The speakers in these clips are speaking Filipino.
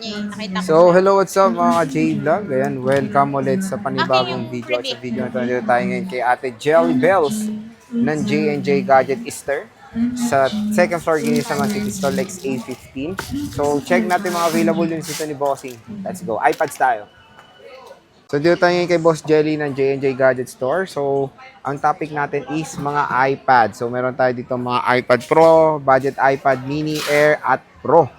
niya eh. Nakita ko So, siya. hello, what's up mga J-Vlog? Ayan, welcome ulit sa panibagong Aking video. At sa predict. video na ito, nandito tayo ngayon kay Ate Jelly Bells ng J&J Gadget Easter sa second floor Ginisaman City Store, Lex A15. So, check natin mga available units dito ni Bossing. Let's go. iPads tayo. So, dito tayo ngayon kay Boss Jelly ng J&J Gadget Store. So, ang topic natin is mga iPad. So, meron tayo dito mga iPad Pro, budget iPad Mini, Air, at Pro.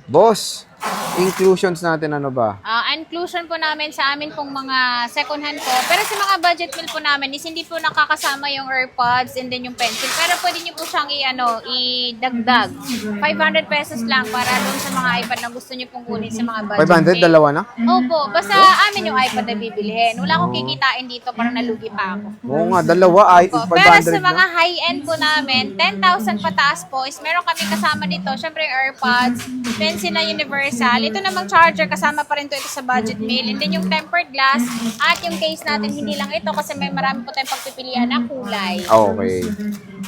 Boss, inclusions natin ano ba? Inclusion po namin sa amin pong mga second hand po. Pero sa mga budget meal po namin is hindi po nakakasama yung AirPods and then yung pencil. Pero pwede niyo po siyang idagdag. 500 pesos lang para doon sa mga iPad na gusto niyo pong kunin sa mga budget 500, meal. dalawa na? Opo, basta amin yung iPad na bibilihin. Wala akong kikitain dito para nalugi pa ako. Oo nga, dalawa ay Opo. 500 Pero sa na. mga high-end po namin, 10,000 pataas po is meron kami kasama dito. Syempre yung AirPods, pencil na universal. Ito namang charger, kasama pa rin ito sa budget meal. And then yung tempered glass at yung case natin, hindi lang ito kasi may marami po tayong pagpipilian na kulay. Okay.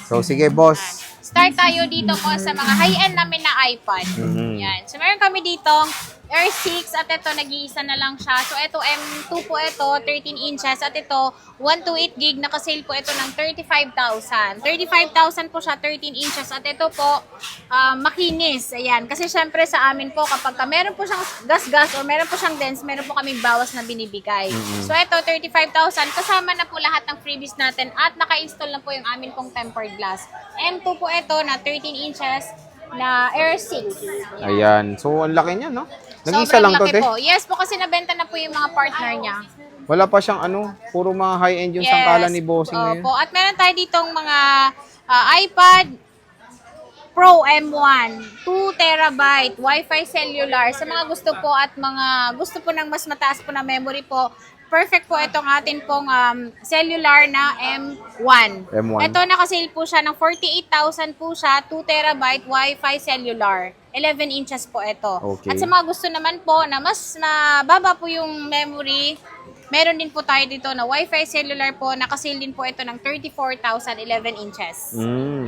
So, sige boss. Start tayo dito po sa mga high-end namin na iPad. Mhm. Yan. So, meron kami dito Air 6 at ito, nag-iisa na lang siya. So, ito M2 po ito, 13 inches. At ito, 128 gig, nakasale po ito ng 35,000. 35,000 po siya, 13 inches. At ito po, makinis. Ayan. Kasi syempre sa amin po, kapag meron po siyang gas-gas or meron po siyang dense, meron po kaming bawas na binibigay. So, ito, 35,000. Kasama na po lahat ng freebies natin at naka-install na po yung amin pong tempered glass. M2 po ito na 13 inches na Air 6. Ayan. So, ang laki niya, no? Nag-isa Sobrang lang to, laki te? po. Yes po, kasi nabenta na po yung mga partner niya. Wala pa siyang puro mga high-end yung sangkalan ni Bossing ngayon. Opo. At meron tayo ditong mga iPad Pro M1, 2 terabyte, Wi-Fi cellular. Sa mga gusto po at mga gusto po ng mas mataas po na memory po, perfect po itong atin pong cellular na M1. M1. Ito nakasale po siya ng 48,000 po siya, 2 terabyte Wi-Fi cellular. 11 inches po ito. Okay. At sa mga gusto naman po na mas mababa po yung memory, meron din po tayo dito na Wi-Fi cellular po, nakasale din po ito ng 34,000, 11 inches.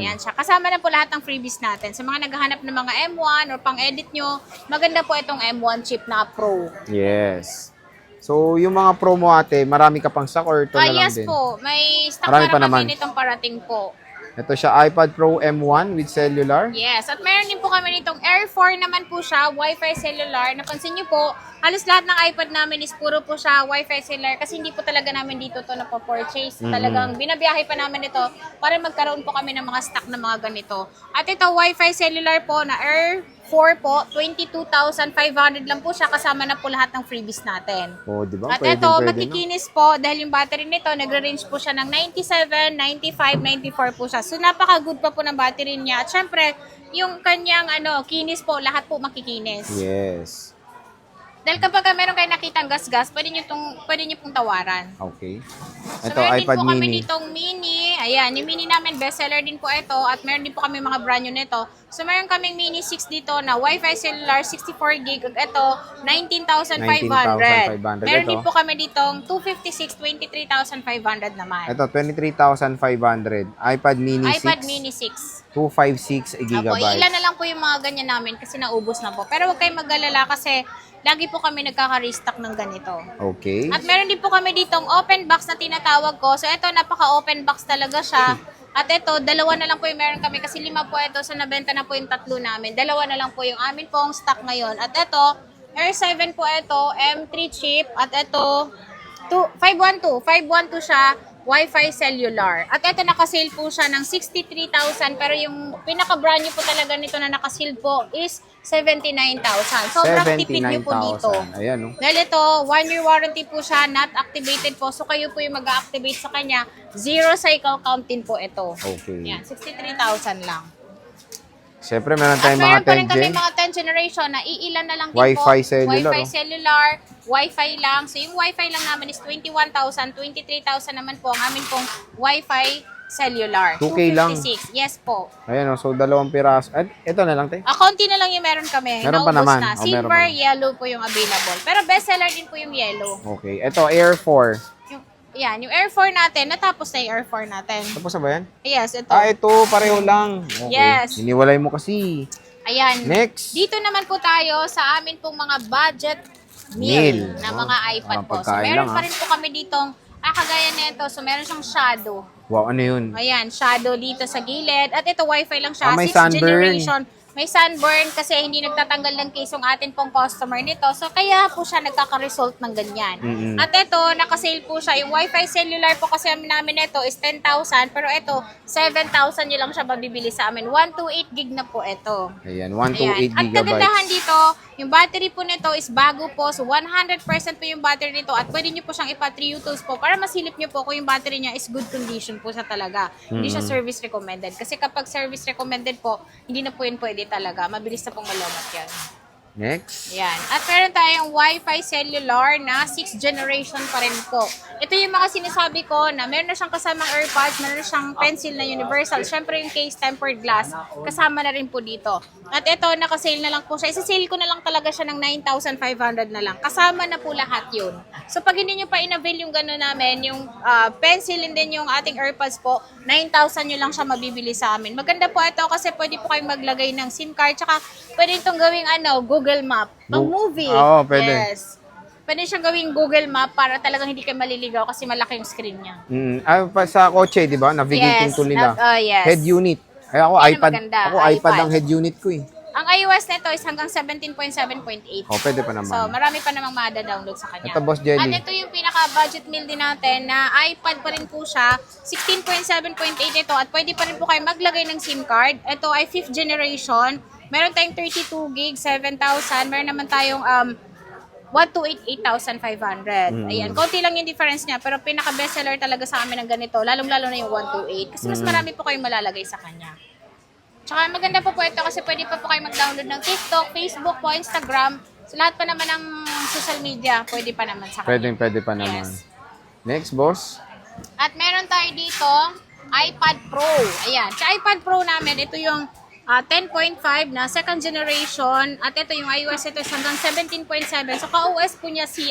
Ayan siya. Kasama na po lahat ng freebies natin. Sa mga naghahanap ng mga M1 or pang-edit nyo, maganda po itong M1 chip na Pro. Yes. So, yung mga promo ate, marami ka pang stock or ito na lang Yes din? po. May stock Marami na pa kami naman. nitong parating po. Ito siya, iPad Pro M1 with cellular. Yes, at meron din po kami nitong Air 4 naman po siya, Wi-Fi cellular. Napansin niyo po, halos lahat ng iPad namin is puro po siya Wi-Fi cellular kasi hindi po talaga namin dito to napapurchase. Talagang binabiyahe pa namin ito para magkaroon po kami ng mga stock na mga ganito. At ito, Wi-Fi cellular po na Air 4 po, 22,500 lang po siya, kasama na po lahat ng freebies natin. Oh, di ba? At Pwede, ito, pwede, no? makikinis po dahil yung battery nito, nagre-range po siya ng 97, 95, 94 po siya. So, napaka-good pa po ng battery niya. At syempre, yung kanyang kinis po, lahat po makikinis. Yes. Dahil kapag meron kayo nakitang gas-gas, pwede nyo pong tawaran. Okay. So, Ito, meron din iPad po kami mini. ditong mini. Ayan, yung mini namin, bestseller din po ito. At meron din po kami mga brand new nito. So, meron kaming mini 6 dito na Wi-Fi cellular, 64 gig. Ito, 19,500. 19,500 Meron ito. din po kami ditong 256, 23,500 naman. Ito, 23,500. iPad mini 6. iPad mini 6. 256 Opo, gigabytes. ilan na lang po yung mga ganyan namin kasi naubos na po. Pero huwag kayong mag-alala kasi lagi po kami nagkaka-restock ng ganito. Okay. At meron din po kami ditong open box na tinatawag ko. So ito, napaka-open box talaga siya. At ito, dalawa na lang po yung meron kami kasi 5 po ito. So nabenta na po yung 3 namin. Dalawa na lang po yung amin pong stock ngayon. At ito, Air 7 po ito, M3 chip. At ito, 512 siya, Wi-Fi cellular. At ito, nakasale po siya ng 63,000. Pero yung pinaka-brand new po talaga nito na nakasale po is 79,000. Sobrang tipid nyo po dito. 79,000. Ayan, no? Dahil ito, 1-year warranty po siya, not activated po. So, kayo po yung mag-activate sa kanya. 0 cycle count din po ito. Okay. Yan, 63,000 lang. Siyempre, meron At tayong mga meron pa rin 10 kami gen. mga 10th generation na iilan na lang din Wi-Fi po. cellular, Wi-Fi oh. cellular, Wi-Fi lang. So, yung Wi-Fi lang namin is 21,000, 23,000 naman po ang amin pong Wi-Fi cellular. 2K lang. 256. Yes po. Ayan, so 2 piraso. At ito na lang, te. Konti na lang yung meron kami. Meron pa Naubos naman. na. Oh, meron Silver, pa. yellow po yung available. Pero bestseller din po yung yellow. Okay. Ito, Air 4. Yung Air 4 natin, natapos na yung Air 4 natin. Tapos na ba yan? Yes, ito. Ito, pareho lang. Okay. Yes. Hiniwalay mo kasi. Ayan. Next. Dito naman po tayo sa amin pong mga budget Meal. meal na mga iPad Mga po. So, pagkain meron lang, pa rin po kami ditong, kagaya nito. So, meron siyang shadow. Wow, ano yun? Ayan, shadow dito sa gilid. At ito, Wi-Fi lang siya. May 6th sunburn. generation. May sunburn kasi hindi nagtatanggal ng case yung atin pong customer nito. So, kaya po siya nagkaka-result ng ganyan. Mm-mm. At ito, nakasale po siya. Yung Wi-Fi cellular po kasi namin ito is 10,000. Pero ito, 7,000 nyo lang siya mabibili sa amin. 128 gig na po ito. Ayan, 128 At kagandahan gigabytes. dito, yung battery po nito is bago po. So, 100% po yung battery nito. At pwede nyo po siyang ipa-3 po para masilip nyo po kung yung battery niya is good condition po siya talaga. Hindi siya service recommended. Kasi kapag service recommended po, hindi na po yun pwede talaga. Mabilis na pong malomat yan. Next. Yan. At meron tayong Wi-Fi cellular na 6th generation pa rin po. Ito yung mga sinasabi ko na meron na siyang kasamang AirPods, meron na siyang pencil na universal. Siyempre yung case tempered glass, kasama na rin po dito. At ito, nakasale na lang po siya. Isa-sale ko na lang talaga siya ng 9,500 na lang. Kasama na po lahat yun. So pag hindi nyo pa in-avail yung gano'n namin, yung pencil and then yung ating AirPods po, 9,000 nyo lang siya mabibili sa amin. Maganda po ito kasi pwede po kayong maglagay ng SIM card. Tsaka pwede itong gawing Google Map. Pang movie. Oo, pwede. Yes. Pwede siyang gawing Google Map para talagang hindi kayo maliligaw kasi malaki yung screen niya. Pa sa kotse, di ba? Navigating Yes, tool nila. yes. Head unit. Ay, ako Yan ang iPad. maganda, Ako iPad iPad. ang head unit ko eh. Ang iOS nito is hanggang 17.7.8. Oh, pwede pa naman. So, marami pa namang ma-download sa kanya. Ito, Boss Jelly. At ito yung pinaka-budget meal din natin na iPad pa rin po siya. 16.7.8 ito at pwede pa rin po kayo maglagay ng SIM card. Ito ay 5th generation. Meron tayong 32 gig, 7,000. Meron naman tayong 128, 8,500. Ayan, konti lang yung difference niya. Pero pinaka-bestseller talaga sa amin ng ganito. Lalong-lalo na yung 128. Kasi mas marami po kayong malalagay sa kanya. Tsaka maganda po ito kasi pwede pa po kayo mag-download ng TikTok, Facebook po, Instagram. So lahat pa naman ng social media, pwede pa naman sa kanya. Pwede pa naman. Yes. Next, boss. At meron tayo dito, iPad Pro. Ayan. Sa iPad Pro namin, ito yung 10.5 na second generation. At ito yung iOS, ito is hanggang 17.7. So ka-OS po niya si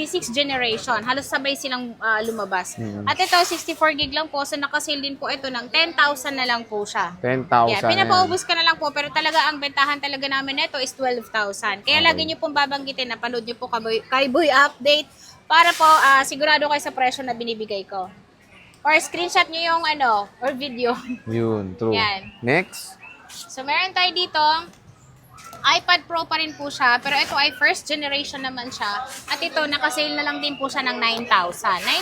6th generation. Halos sabay silang lumabas. At ito, 64 gig lang po. So nakasale din po ito ng 10,000 na lang po siya. 10,000. Yeah, pinapaubos ka na lang po. Pero talaga, ang bentahan talaga namin nito is 12,000. Kaya lagi nyo pong babanggitin na panood nyo po kay Boy Update para po sigurado kayo sa presyo na binibigay ko. Or screenshot nyo yung or video. Yun, true. Yan. Next. So, meron tayo dito, iPad Pro pa rin po siya, pero ito ay first generation naman siya. At ito, nakasale na lang din po siya ng 9,000.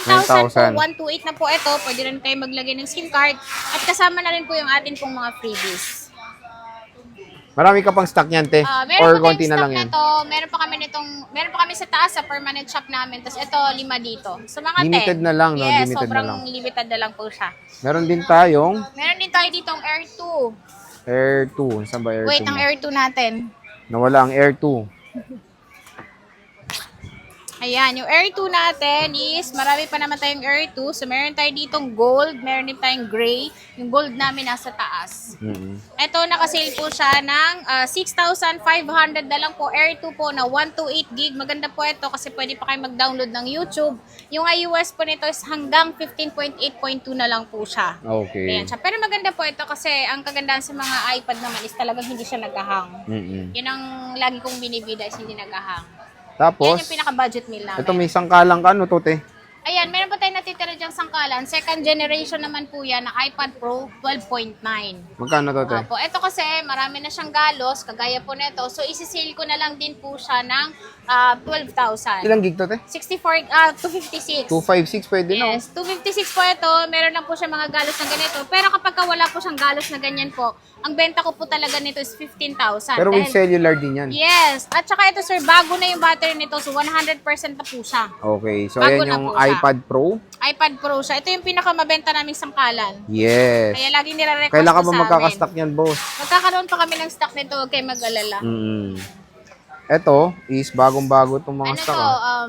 9,000 po, 128 na po ito. Pwede rin kayo maglagay ng SIM card. At kasama na rin po yung atin pong mga freebies. Marami ka pang stock niyan, te? Meron Or pa konti tayong na lang stock yan? nito. Meron pa kami sa taas sa permanent shop namin. Tapos ito, 5 dito. So mga 10. Limited na lang, no? Yes, Limited sobrang na lang. limited na lang po siya. Meron din tayong Meron din tayo ditong Air 2. Air 2. Saan ba Air 2? Wait, ang Air 2 natin. Nawala ang Air 2. Ayan, yung Air 2 natin is, marami pa naman tayong Air 2. So, meron tayo ditong gold, meron din tayong gray. Yung gold namin nasa taas. Ito, nakasale po siya ng 6,500 na lang po. Air 2 po na 128 gig. Maganda po ito kasi pwede pa kayo mag-download ng YouTube. Yung iOS po nito is hanggang 15.8.2 na lang po siya. Okay. Ayan siya. Pero maganda po ito kasi ang kagandahan sa mga iPad naman is talagang hindi siya nag-hang. Yun ang lagi kong binibida is hindi nag-hang. Yan Tapos, yung pinaka-budget meal namin. ito may sangkalang ka, ano to, te? Ayan, meron pa tayong natitira dyang sangkalan. Second generation naman po yan na iPad Pro 12.9. Magkano to, te? Opo, ito kasi marami na siyang galos, kagaya po nito. So, isi-sale ko na lang din po siya ng 12,000. Ilang gig to, te? 256. 256 pwede na. Yes, 256 po ito. Meron lang po siya mga galos na ganito. Pero kapag wala po siyang galos na ganyan po, ang benta ko po talaga nito is 15,000. Pero with cellular din yan. Yes. At saka ito sir, bago na yung battery nito. So 100% na po siya. Okay, so Bago ayan na yung po siya. iPad Pro. iPad Pro siya. Ito yung pinakamabenta naming sangkalan. Yes. Kaya lagi nire-request Kailan ka ko ba sa magkakastock niyan, boss? amin. Magkakaroon pa kami ng stock nito. Huwag kayo mag-alala. Ito is bagong-bago itong mga Ano stock. to? ah.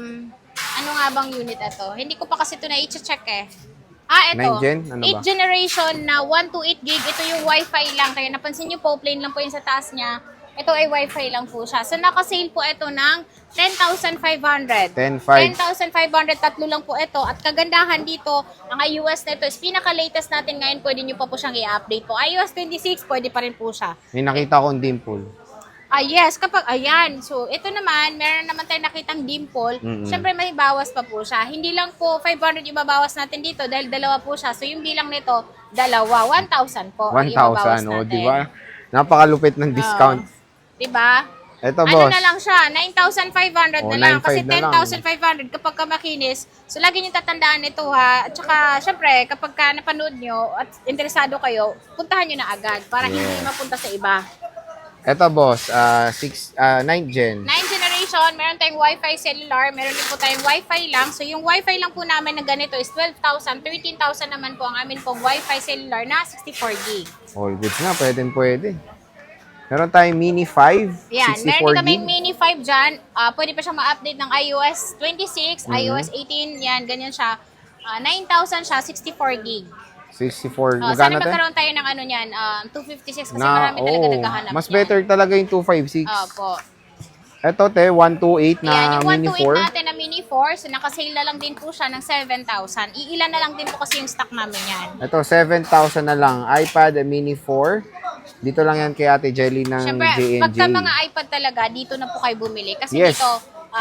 Ano nga bang unit ito? Hindi ko pa kasi ito na-i-check eh. Ito. 9 gen? Ano ba? 8th generation na 128 gig. Ito yung Wi-Fi lang. Kaya napansin nyo po, plain lang po yung sa taas niya. Ito ay Wi-Fi lang po siya. So, naka-sale po ito ng 10,500. 10,500. 10,500, tatlo lang po ito. At kagandahan dito, ang iOS na ito is pinaka-latest natin ngayon. Pwede nyo pa po siyang i-update po. iOS 26, pwede pa rin po siya. May nakita akong dimple. Yes, ayan. So, ito naman, meron naman tayong nakitang dimple. Siyempre, may bawas pa po siya. Hindi lang po 500 yung babawas natin dito dahil dalawa po siya. So, yung bilang nito, dalawa. 1,000 po. ang ibabawas 1,000, oh, natin. di ba? Napakalupit ng discount. Diba? Ito, Ano boss. na lang siya, 9,500 Oh, na lang. Kasi 9,500 na lang. 10,500 kapag ka makinis. So, lagi niyo tatandaan ito ha. At saka, syempre, kapag ka napanood nyo at interesado kayo, puntahan nyo na agad para hindi mapunta sa iba. Ito, boss. 9th gen. 9th generation, meron tayong Wi-Fi cellular, meron din po tayong Wi-Fi lang. So, yung Wi-Fi lang po namin na ganito is 12,000, 13,000 naman po ang amin pong Wi-Fi cellular na 64 gig. All goods na. Pwede. Meron tayong Mini 5, Yan, 64 meron din kaming gig. Mini 5 dyan. Pwede pa siyang ma-update ng iOS 26, iOS 18, yan, ganyan siya. 9,000 siya, 64 gig. 64. Sana Magkano tayo? magkaroon tayo ng ano yan, 256 kasi marami talaga naghahanap mas yan. better talaga yung 256. Opo. Ito, 128 na Yan, yung Mini 128 4. natin na Mini 4, so nakasale na lang din po siya ng 7,000. Iilan na lang din po kasi yung stock namin yan. Ito, 7,000 na lang. iPad Mini 4. Dito lang yan kay Ate Jelly ng Siyempre, J&J. pagka mga iPad talaga, dito na po kayo bumili. Kasi Yes. dito,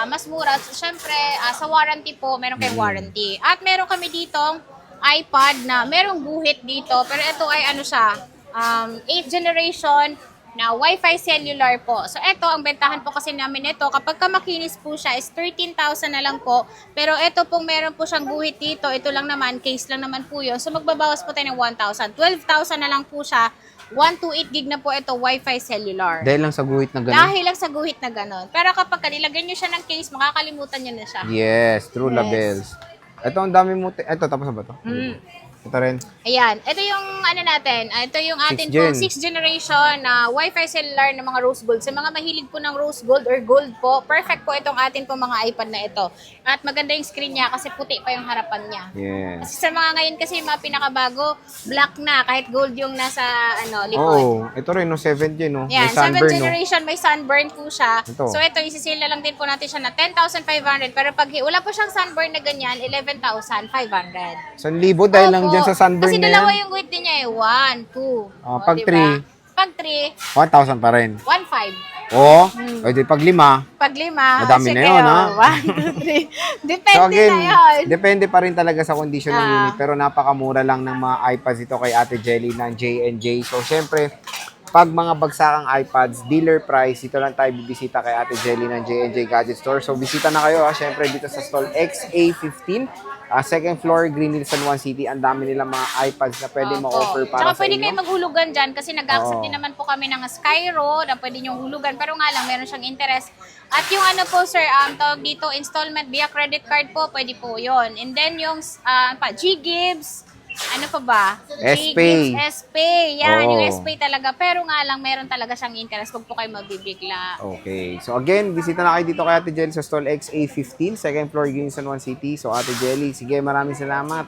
mas mura. Siyempre, sa warranty po, meron kayong warranty. At meron kami ditong iPad na merong guhit dito. Pero ito ay ano siya, 8th generation na Wi-Fi cellular po. So, ito, ang bentahan po kasi namin ito, kapag ka makinis po siya, is 13,000 na lang po. Pero ito pong meron po siyang guhit dito, ito lang naman, case lang naman po yun. So, magbabawas po tayo ng 1,000. 12,000 na lang po siya. 128 gig na po ito, Wi-Fi cellular. Dahil lang sa guhit na gano'n. Dahil lang sa guhit na gano'n. Pero kapag nilagyan nyo siya ng case, makakalimutan nyo na siya. Yes, true Yes. labels. Ito, ang dami mo. Ito, tapos na ba ito? Ito rin. Ayan. Ito yung ano natin. Ito yung atin Sixth gen. pong 6th generation na Wi-Fi cellular ng mga rose gold. Sa mga mahilig po ng rose gold or gold po, perfect po itong atin pong mga iPad na ito. At maganda yung screen niya kasi puti pa yung harapan niya. Yes. Kasi sa mga ngayon kasi yung mga pinakabago, black na kahit gold yung nasa likod. Oh, ito rin, no? 7th gen, no? Yan, May sunburn, 7th generation, may sunburn po siya. Ito. So ito, isisale na lang din po natin siya na 10,500. Pero pag wala po siyang sunburn na ganyan, 11,500. no? 1,000 dahil lang Opo. dyan sa sunburn Kasi na dalawa yan. yung width niya eh. 1, 2. Pag three. Pag 3, 1,000 pa rin. 1,500. Oo. O, di pag 5. Pag 5, Madami na yun, ha? 1, 2, 3. Depende So again, na yun. depende pa rin talaga sa condition ng Ah. unit. Pero napakamura lang ng mga iPads ito kay Ate Jelly ng J&J. So, syempre, pag mga bagsakang iPads, dealer price, dito lang tayo bibisita kay Ate Jelly ng J&J Gadget Store. So, bisita na kayo, ha. Syempre, dito sa stall XA15. Second floor, Green Hills, San Juan City. Ang dami nilang mga iPads na pwede Opo. ma-offer para Tsaka sa pwede inyo. kayo maghulugan dyan kasi nag-accept Oo. din naman po kami ng Skyro na pwede nyo hulugan. Pero nga lang, meron siyang interest. At yung ano po sir, tawag dito, installment via credit card po, pwede po yon. And then yung G-Gibbs, ano pa ba? S-Pay. G-Gibbs, S-Pay. Yan, Oo. yung S-Pay talaga. Pero nga lang, meron talaga siyang interest. Huwag po kayo magbibigla. Okay. So again, bisita na kayo dito kay Ate Jelly sa stall XA15, second floor, Green San Juan City. So Ate Jelly, sige, maraming salamat.